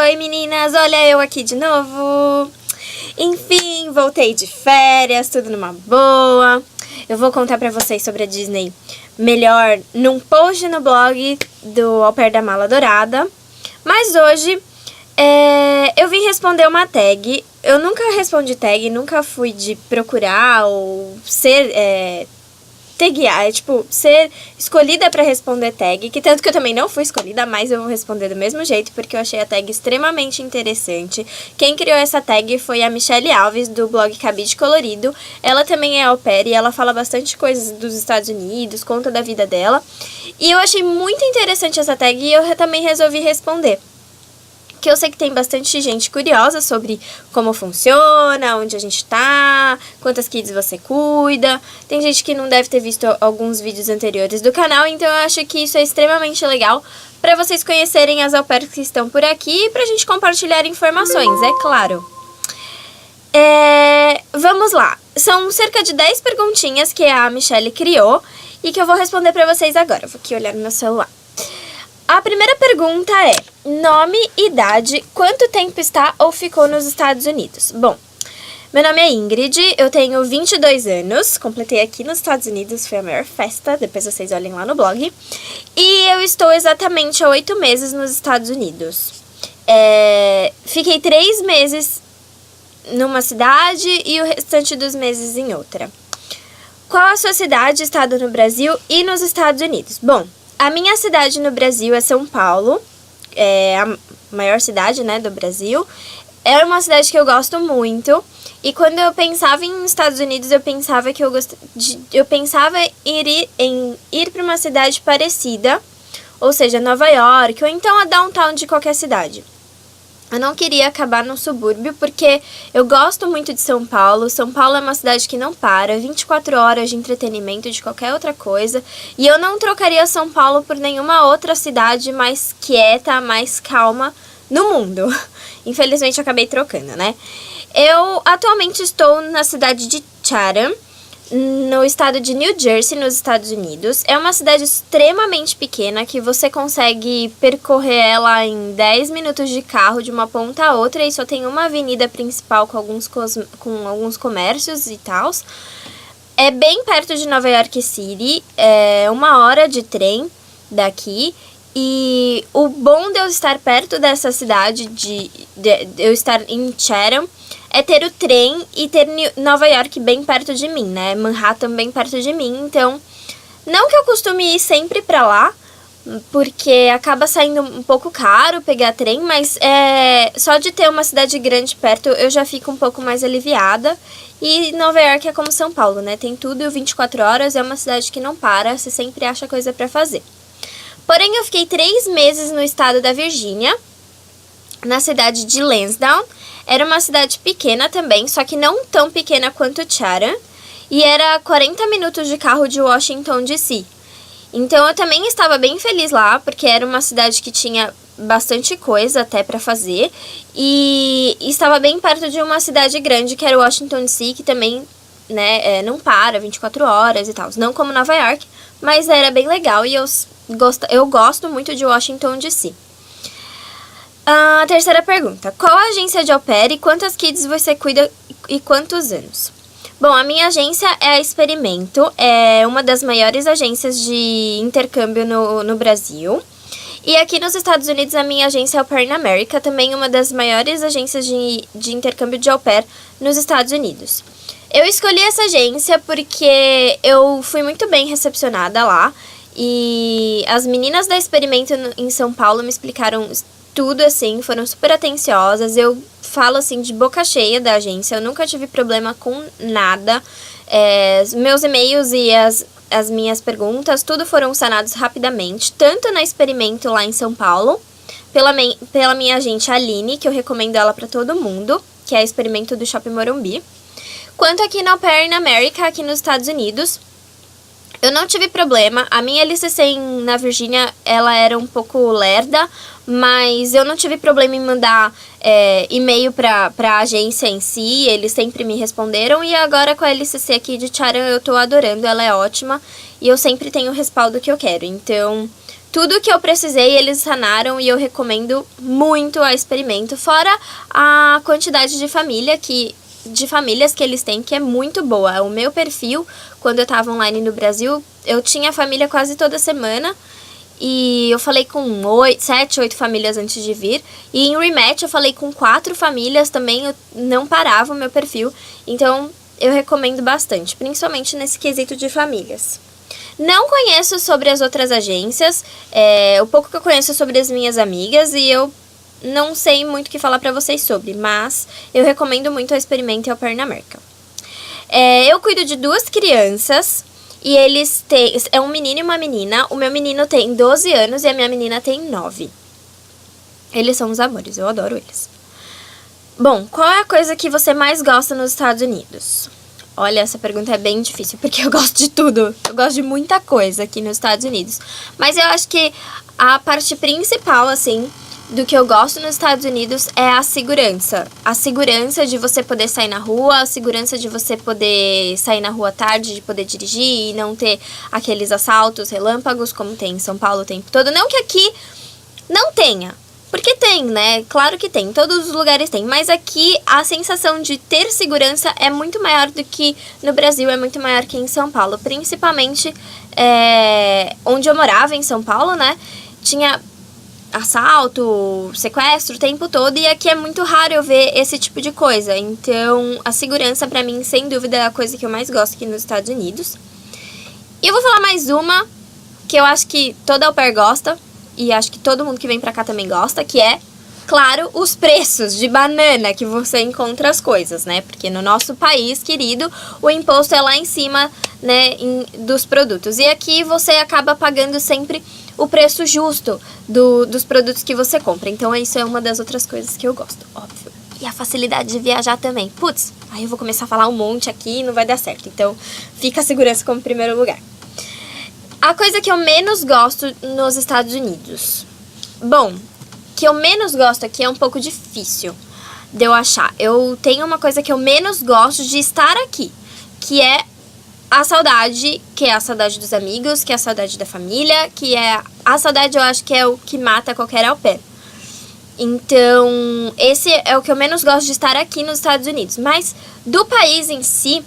Oi meninas, olha eu aqui de novo. Enfim, voltei de férias, tudo numa boa. Eu vou contar pra vocês sobre a Disney melhor num post no blog do Au Pair da Mala Dourada. Mas hoje eu vim responder uma tag. Eu nunca respondi tag, nunca fui de procurar ou ser taguear, ser escolhida pra responder tag, que tanto que eu também não fui escolhida, mas eu vou responder do mesmo jeito, porque eu achei a tag extremamente interessante. Quem criou essa tag foi a Michelle Alves, do blog Cabide Colorido. Ela também é au pair e ela fala bastante coisas dos Estados Unidos, conta da vida dela. E eu achei muito interessante essa tag e eu também resolvi responder. Que eu sei que tem bastante gente curiosa sobre como funciona, onde a gente tá, quantas kids você cuida. Tem gente que não deve ter visto alguns vídeos anteriores do canal, então eu acho que isso é extremamente legal pra vocês conhecerem as au pairs que estão por aqui e pra gente compartilhar informações, é claro. Vamos lá, são cerca de 10 perguntinhas que a Michelle criou e que eu vou responder pra vocês agora. Eu vou aqui olhar no meu celular. A primeira pergunta é: nome, idade, quanto tempo está ou ficou nos Estados Unidos? Bom, meu nome é Ingrid, eu tenho 22 anos, completei aqui nos Estados Unidos, foi a maior festa, depois vocês olhem lá no blog. E eu estou exatamente há 8 meses nos Estados Unidos. Fiquei 3 meses numa cidade e o restante dos meses em outra. Qual a sua cidade, estado no Brasil e nos Estados Unidos? Bom, a minha cidade no Brasil é São Paulo, é a maior cidade, né, do Brasil. É uma cidade que eu gosto muito. E quando eu pensava em Estados Unidos, eu pensava que eu pensava em ir para uma cidade parecida, ou seja, Nova York, ou então a downtown de qualquer cidade. Eu não queria acabar no subúrbio, porque eu gosto muito de São Paulo. São Paulo é uma cidade que não para, 24 horas de entretenimento, de qualquer outra coisa. E eu não trocaria São Paulo por nenhuma outra cidade mais quieta, mais calma no mundo. Infelizmente, eu acabei trocando, né? Eu atualmente estou na cidade de Chatham, no estado de New Jersey, nos Estados Unidos. É uma cidade extremamente pequena que você consegue percorrer ela em 10 minutos de carro de uma ponta a outra e só tem uma avenida principal com alguns comércios e tal. É bem perto de Nova York City, é 1 hora de trem daqui. E o bom de eu estar perto dessa cidade, de eu estar em Chatham, é ter o trem e ter Nova York bem perto de mim, né? Manhattan bem perto de mim, então não que eu costume ir sempre pra lá, porque acaba saindo um pouco caro pegar trem, mas só de ter uma cidade grande perto eu já fico um pouco mais aliviada. E Nova York é como São Paulo, né? Tem tudo 24 horas, é uma cidade que não para, você sempre acha coisa pra fazer. Porém, eu fiquei 3 meses no estado da Virgínia, na cidade de Lansdowne. Era uma cidade pequena também, só que não tão pequena quanto Chatham. E era 40 minutos de carro de Washington, D.C. Então eu também estava bem feliz lá, porque era uma cidade que tinha bastante coisa até pra fazer. E estava bem perto de uma cidade grande, que era Washington, D.C., que também, né, não para 24 horas e tal. Não como Nova York, mas era bem legal e eu gosto muito de Washington, D.C. A terceira pergunta: qual a agência de au pair e quantas kids você cuida e quantos anos? Bom, a minha agência é a Experimento, é uma das maiores agências de intercâmbio no Brasil. E aqui nos Estados Unidos a minha agência é Au Pair in America, também uma das maiores agências de intercâmbio de au pair nos Estados Unidos. Eu escolhi essa agência porque eu fui muito bem recepcionada lá. E as meninas da Experimento em São Paulo me explicaram tudo, assim, foram super atenciosas. Eu falo, assim, de boca cheia da agência, eu nunca tive problema com nada. Meus e-mails e as minhas perguntas, tudo foram sanados rapidamente, tanto na Experimento lá em São Paulo, pela minha agente Aline, que eu recomendo ela pra todo mundo, que é a Experimento do Shopping Morumbi, quanto aqui na Au Pair in America, aqui nos Estados Unidos. Eu não tive problema, a minha LCC na Virgínia, ela era um pouco lerda, mas eu não tive problema em mandar e-mail pra agência em si, eles sempre me responderam. E agora com a LCC aqui de Chatham eu tô adorando, ela é ótima e eu sempre tenho o respaldo que eu quero. Então, tudo que eu precisei, eles sanaram e eu recomendo muito a Experimento. Fora a quantidade de famílias que eles têm, que é muito boa. O meu perfil, quando eu tava online no Brasil, eu tinha família quase toda semana. E eu falei com 7, 8 famílias antes de vir. E em Rematch eu falei com 4 famílias também, eu não parava o meu perfil. Então eu recomendo bastante, principalmente nesse quesito de famílias. Não conheço sobre as outras agências, o pouco que eu conheço é sobre as minhas amigas e eu não sei muito o que falar pra vocês sobre, mas eu recomendo muito a Experimento e a Au Pair na América. Eu cuido de 2 crianças e eles têm... É um menino e uma menina. O meu menino tem 12 anos e a minha menina tem 9. Eles são os amores, eu adoro eles. Bom, qual é a coisa que você mais gosta nos Estados Unidos? Olha, essa pergunta é bem difícil, porque eu gosto de tudo. Eu gosto de muita coisa aqui nos Estados Unidos. Mas eu acho que a parte principal, assim, do que eu gosto nos Estados Unidos é a segurança. A segurança de você poder sair na rua, a segurança de você poder sair na rua à tarde, de poder dirigir e não ter aqueles assaltos relâmpagos como tem em São Paulo o tempo todo. Não que aqui não tenha. Porque tem, né? Claro que tem, em todos os lugares tem. Mas aqui a sensação de ter segurança é muito maior do que no Brasil, é muito maior que em São Paulo. Principalmente onde eu morava, em São Paulo, né? Tinha assalto, sequestro o tempo todo. E aqui é muito raro eu ver esse tipo de coisa. Então, a segurança pra mim, sem dúvida, é a coisa que eu mais gosto aqui nos Estados Unidos. E eu vou falar mais uma, que eu acho que toda au pair gosta. E acho que todo mundo que vem pra cá também gosta, que é, claro, os preços de banana que você encontra as coisas, né? Porque no nosso país, querido, o imposto é lá em cima, né, dos produtos. E aqui você acaba pagando sempre o preço justo dos produtos que você compra. Então, isso é uma das outras coisas que eu gosto, óbvio. E a facilidade de viajar também. Putz, aí eu vou começar a falar um monte aqui e não vai dar certo. Então, fica a segurança como primeiro lugar. A coisa que eu menos gosto nos Estados Unidos. Bom, que eu menos gosto aqui é um pouco difícil de eu achar. Eu tenho uma coisa que eu menos gosto de estar aqui, que é a saudade, que é a saudade dos amigos, que é a saudade da família, que é... A saudade eu acho que é o que mata qualquer au pair. Então, esse é o que eu menos gosto de estar aqui nos Estados Unidos. Mas do país em si...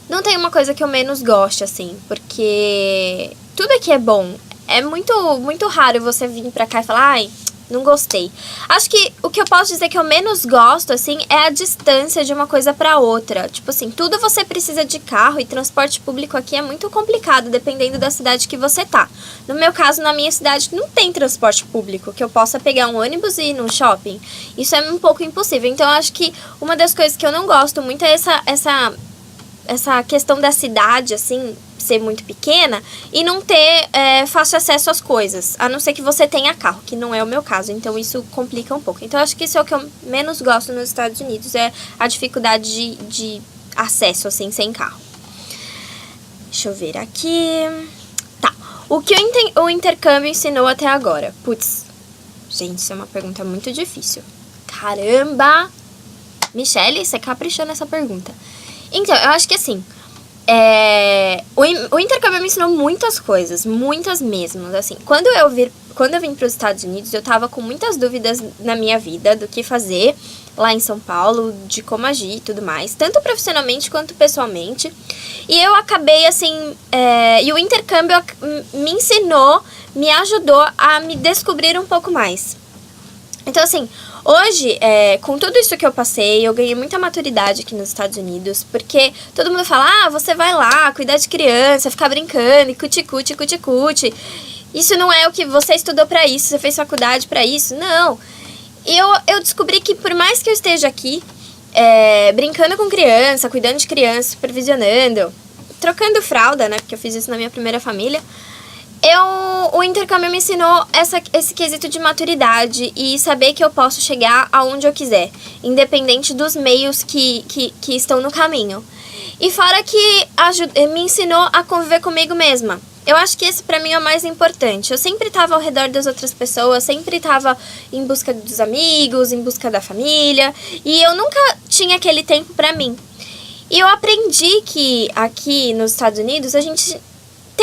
Não tem uma coisa que eu menos goste, assim, porque tudo aqui é bom. É muito raro você vir pra cá e falar, ai, não gostei. Acho que o que eu posso dizer que eu menos gosto, assim, é a distância de uma coisa pra outra. Tipo assim, tudo você precisa de carro e transporte público aqui é muito complicado, dependendo da cidade que você tá. No meu caso, na minha cidade, não tem transporte público, que eu possa pegar um ônibus e ir no shopping. Isso é um pouco impossível. Então, eu acho que uma das coisas que eu não gosto muito é essa questão da cidade, assim, ser muito pequena e não ter fácil acesso às coisas, a não ser que você tenha carro, que não é o meu caso, então isso complica um pouco. Então, acho que isso é o que eu menos gosto nos Estados Unidos, é a dificuldade de acesso, assim, sem carro. Deixa eu ver aqui... Tá, o que o intercâmbio ensinou até agora? Putz, gente, isso é uma pergunta muito difícil. Caramba! Michelle, você caprichou nessa pergunta. Então, eu acho que assim, o intercâmbio me ensinou muitas coisas, muitas mesmo, assim. Quando eu vim para os Estados Unidos, eu tava com muitas dúvidas na minha vida do que fazer lá em São Paulo, de como agir e tudo mais, tanto profissionalmente quanto pessoalmente. E eu acabei, assim, e o intercâmbio me ensinou, me ajudou a me descobrir um pouco mais. Então, assim, hoje, com tudo isso que eu passei, eu ganhei muita maturidade aqui nos Estados Unidos, porque todo mundo fala, você vai lá, cuidar de criança, ficar brincando, e cuti-cuti, cuti-cuti. Isso não é o que você estudou pra isso, você fez faculdade pra isso, não. E eu descobri que por mais que eu esteja aqui, brincando com criança, cuidando de criança, supervisionando, trocando fralda, né, porque eu fiz isso na minha primeira família, o intercâmbio me ensinou esse quesito de maturidade e saber que eu posso chegar aonde eu quiser, independente dos meios que estão no caminho. E fora que me ensinou a conviver comigo mesma. Eu acho que esse pra mim é o mais importante. Eu sempre tava ao redor das outras pessoas, sempre tava em busca dos amigos, em busca da família, e eu nunca tinha aquele tempo pra mim. E eu aprendi que aqui nos Estados Unidos a gente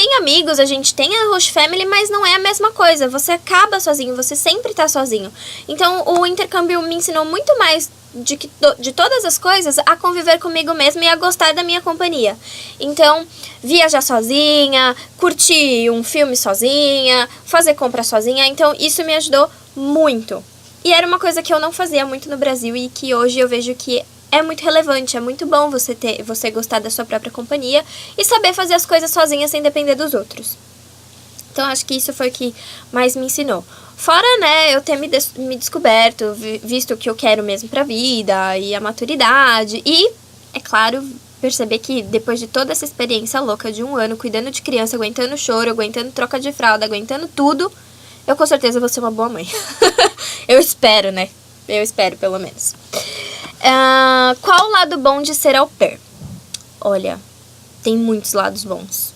tem amigos, a gente tem a host family, mas não é a mesma coisa. Você acaba sozinho, você sempre tá sozinho. Então, o intercâmbio me ensinou muito mais de todas as coisas a conviver comigo mesma e a gostar da minha companhia. Então, viajar sozinha, curtir um filme sozinha, fazer compra sozinha. Então, isso me ajudou muito. E era uma coisa que eu não fazia muito no Brasil e que hoje eu vejo que é muito relevante, é muito bom você gostar da sua própria companhia e saber fazer as coisas sozinha sem depender dos outros. Então, acho que isso foi o que mais me ensinou. Fora, né, eu ter me descoberto, visto o que eu quero mesmo pra vida e a maturidade. E, é claro, perceber que depois de toda essa experiência louca de 1 ano, cuidando de criança, aguentando choro, aguentando troca de fralda, aguentando tudo, eu com certeza vou ser uma boa mãe. Eu espero, né? Eu espero, pelo menos. Qual o lado bom de ser au pair? Olha, tem muitos lados bons.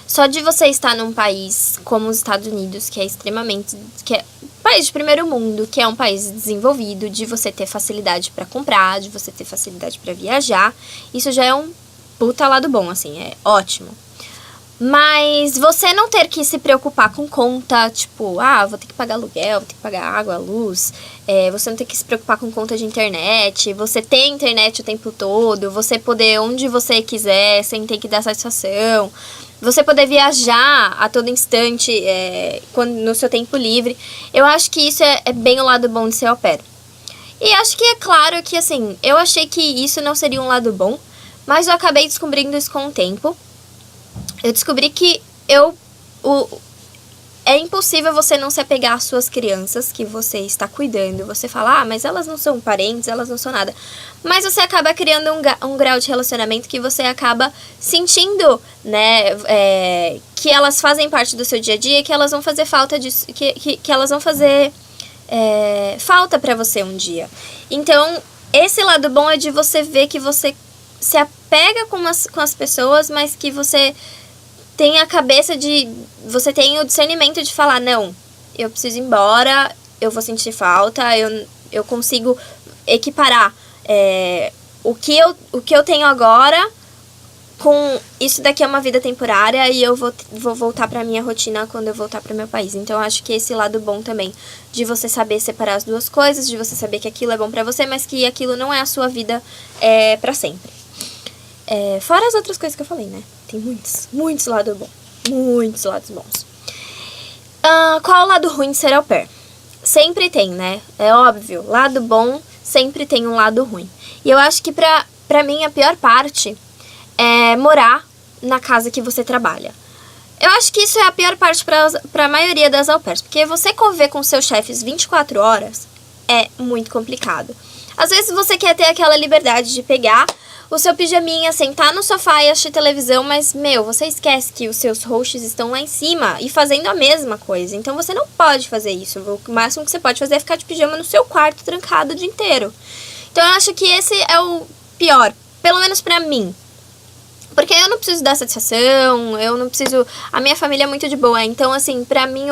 Só de você estar num país como os Estados Unidos, que é extremamente... que é país de primeiro mundo, que é um país desenvolvido, de você ter facilidade pra comprar, de você ter facilidade pra viajar, isso já é um puta lado bom, assim, é ótimo. Mas você não ter que se preocupar com conta, tipo, vou ter que pagar aluguel, vou ter que pagar água, luz, você não ter que se preocupar com conta de internet, você ter internet o tempo todo, você poder onde você quiser, sem ter que dar satisfação, você poder viajar a todo instante, no seu tempo livre. Eu acho que isso é bem o lado bom de ser au pair. E acho que é claro que, assim, eu achei que isso não seria um lado bom, mas eu acabei descobrindo isso com o tempo. Eu descobri que é impossível você não se apegar às suas crianças que você está cuidando. Você fala, mas elas não são parentes, elas não são nada. Mas você acaba criando um grau de relacionamento que você acaba sentindo, né, que elas fazem parte do seu dia a dia, que elas vão fazer falta disso, que elas vão fazer falta pra você um dia. Então, esse lado bom é de você ver que você se apega com as pessoas, mas que você tem a cabeça você tem o discernimento de falar, não, eu preciso ir embora, eu vou sentir falta, eu consigo equiparar o que eu tenho agora com isso daqui é uma vida temporária e eu vou voltar pra minha rotina quando eu voltar pro meu país. Então, eu acho que esse lado bom também, de você saber separar as duas coisas, de você saber que aquilo é bom pra você, mas que aquilo não é a sua vida pra sempre. Fora as outras coisas que eu falei, né? Tem muitos lados bons. Muitos lados bons. Qual o lado ruim de ser au pair? Sempre tem, né? É óbvio. Lado bom sempre tem um lado ruim. E eu acho que pra mim a pior parte é morar na casa que você trabalha. Eu acho que isso é a pior parte pra maioria das au pairs. Porque você conviver com seus chefes 24 horas é muito complicado. Às vezes você quer ter aquela liberdade de pegar o seu pijaminha, sentar no sofá e assistir televisão, mas, você esquece que os seus hosts estão lá em cima e fazendo a mesma coisa. Então, você não pode fazer isso. O máximo que você pode fazer é ficar de pijama no seu quarto, trancado o dia inteiro. Então, eu acho que esse é o pior, pelo menos pra mim. Porque eu não preciso dar satisfação, eu não preciso... A minha família é muito de boa, então, assim, pra mim,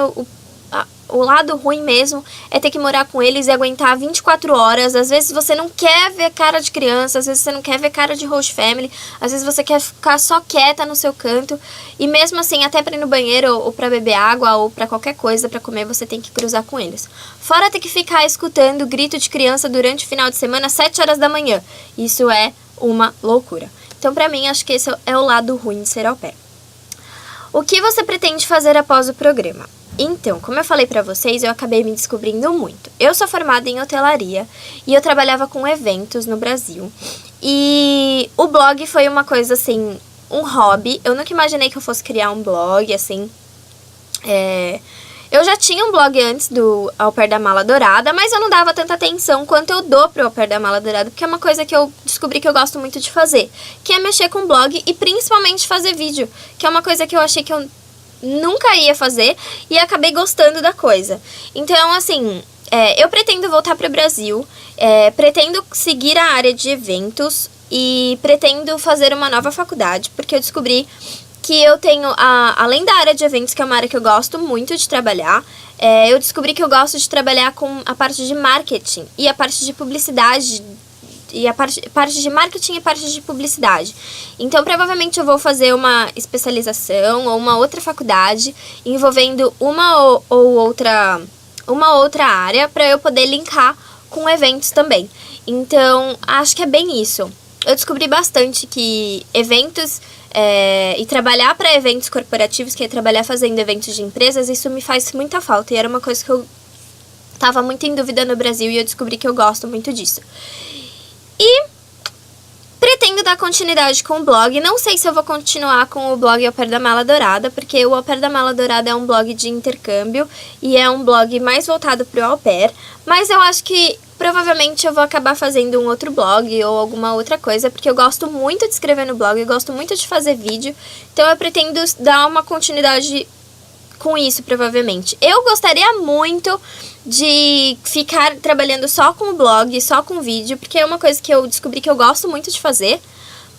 o lado ruim mesmo é ter que morar com eles e aguentar 24 horas. Às vezes você não quer ver cara de criança, às vezes você não quer ver cara de host family, às vezes você quer ficar só quieta no seu canto. E mesmo assim, até pra ir no banheiro ou pra beber água ou pra qualquer coisa pra comer, você tem que cruzar com eles. Fora ter que ficar escutando grito de criança durante o final de semana às 7 horas da manhã. Isso é uma loucura. Então, pra mim, acho que esse é o lado ruim de ser au pair. O que você pretende fazer após o programa? Então, como eu falei pra vocês, eu acabei me descobrindo muito. Eu sou formada em hotelaria e eu trabalhava com eventos no Brasil. E o blog foi uma coisa, assim, um hobby. Eu nunca imaginei que eu fosse criar um blog, assim. Eu já tinha um blog antes do Au Pair da Mala Dourada, mas eu não dava tanta atenção quanto eu dou pro Au Pair da Mala Dourada, porque é uma coisa que eu descobri que eu gosto muito de fazer, que é mexer com blog e principalmente fazer vídeo, que é uma coisa que eu achei que eu nunca ia fazer e acabei gostando da coisa. Então, assim, eu pretendo voltar pro Brasil, pretendo seguir a área de eventos e pretendo fazer uma nova faculdade, porque eu descobri que eu tenho, além da área de eventos, que é uma área que eu gosto muito de trabalhar, eu descobri que eu gosto de trabalhar com a parte de marketing e a parte de publicidade e a parte de marketing e parte de publicidade. Então, provavelmente eu vou fazer uma especialização ou uma outra faculdade envolvendo uma outra área para eu poder linkar com eventos também. Então, acho que é bem isso. Eu descobri bastante que eventos e trabalhar para eventos corporativos, que é trabalhar fazendo eventos de empresas, isso me faz muita falta. E era uma coisa que eu tava muito em dúvida no Brasil e eu descobri que eu gosto muito disso. E pretendo dar continuidade com o blog. Não sei se eu vou continuar com o blog Au Pair da Mala Dourada, porque o Au Pair da Mala Dourada é um blog de intercâmbio e é um blog mais voltado pro au pair. Mas eu acho que provavelmente eu vou acabar fazendo um outro blog ou alguma outra coisa, porque eu gosto muito de escrever no blog, eu gosto muito de fazer vídeo. Então eu pretendo dar uma continuidade com isso, provavelmente. Eu gostaria muito de ficar trabalhando só com o blog, só com vídeo, porque é uma coisa que eu descobri que eu gosto muito de fazer,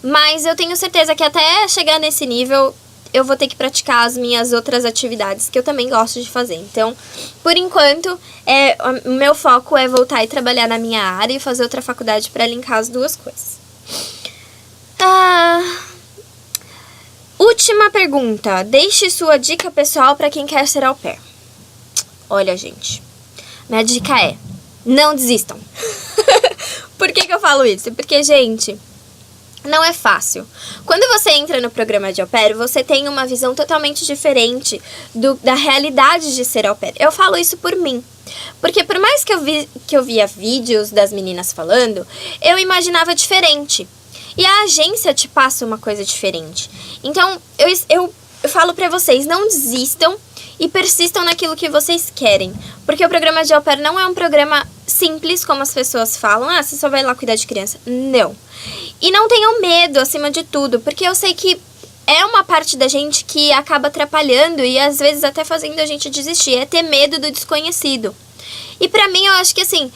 mas eu tenho certeza que até chegar nesse nível eu vou ter que praticar as minhas outras atividades que eu também gosto de fazer. Então, por enquanto, o meu foco é voltar e trabalhar na minha área e fazer outra faculdade para linkar as duas coisas. Última pergunta. Deixe sua dica pessoal para quem quer ser au pair. Olha, gente, minha dica é: não desistam. Por que eu falo isso? Porque, gente, não é fácil. Quando você entra no programa de au pair, você tem uma visão totalmente diferente da realidade de ser au pair. Eu falo isso por mim. Porque por mais que eu via vídeos das meninas falando, eu imaginava diferente. E a agência te passa uma coisa diferente. Então, eu falo pra vocês, não desistam e persistam naquilo que vocês querem. Porque o programa de au pair não é um programa simples, como as pessoas falam. Ah, você só vai lá cuidar de criança. Não. E não tenham medo, acima de tudo, porque eu sei que é uma parte da gente que acaba atrapalhando e às vezes até fazendo a gente desistir. É ter medo do desconhecido. E pra mim, eu acho que assim,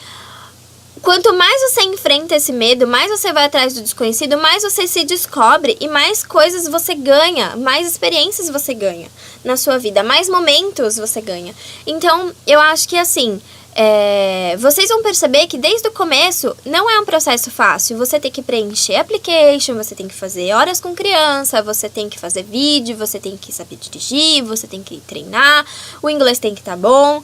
quanto mais você enfrenta esse medo, mais você vai atrás do desconhecido, mais você se descobre e mais coisas você ganha, mais experiências você ganha na sua vida, mais momentos você ganha. Então, eu acho que assim, vocês vão perceber que desde o começo não é um processo fácil. Você tem que preencher application, você tem que fazer horas com criança, você tem que fazer vídeo, você tem que saber dirigir, você tem que treinar, o inglês tem que estar bom.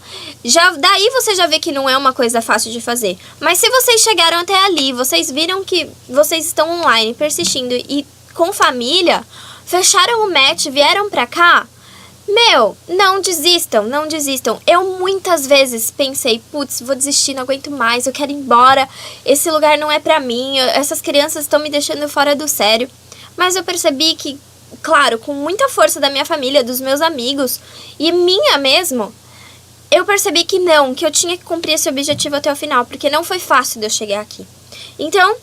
Daí você já vê que não é uma coisa fácil de fazer. Mas se vocês chegaram até ali, vocês viram que vocês estão online, persistindo e com família, fecharam o match, vieram pra cá, não desistam, não desistam. Eu muitas vezes pensei, putz, vou desistir, não aguento mais, eu quero ir embora, esse lugar não é pra mim, essas crianças estão me deixando fora do sério. Mas eu percebi que, claro, com muita força da minha família, dos meus amigos e minha mesmo, eu percebi que não, que eu tinha que cumprir esse objetivo até o final, porque não foi fácil de eu chegar aqui. Então,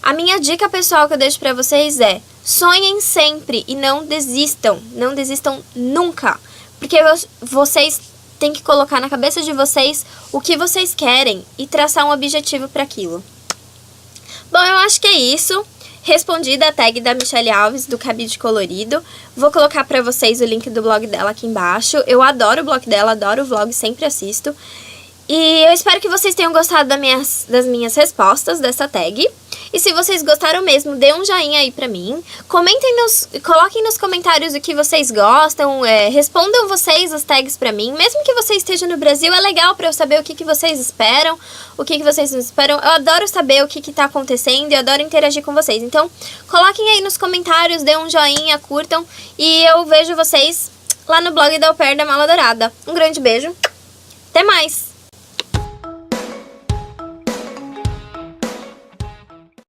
a minha dica pessoal que eu deixo pra vocês é: sonhem sempre e não desistam nunca, porque vocês têm que colocar na cabeça de vocês o que vocês querem e traçar um objetivo para aquilo. Bom, eu acho que é isso. Respondida a tag da Michelle Alves, do Cabide Colorido. Vou colocar pra vocês o link do blog dela aqui embaixo. Eu adoro o blog dela, adoro o vlog, sempre assisto. E eu espero que vocês tenham gostado das minhas respostas dessa tag. E se vocês gostaram mesmo, dê um joinha aí pra mim. Coloquem nos comentários o que vocês gostam. Respondam vocês as tags pra mim. Mesmo que você esteja no Brasil, é legal pra eu saber o que vocês esperam, o que vocês não esperam. Eu adoro saber o que tá acontecendo e eu adoro interagir com vocês. Então, coloquem aí nos comentários, dê um joinha, curtam. E eu vejo vocês lá no blog da Au Pair da Mala Dourada. Um grande beijo. Até mais!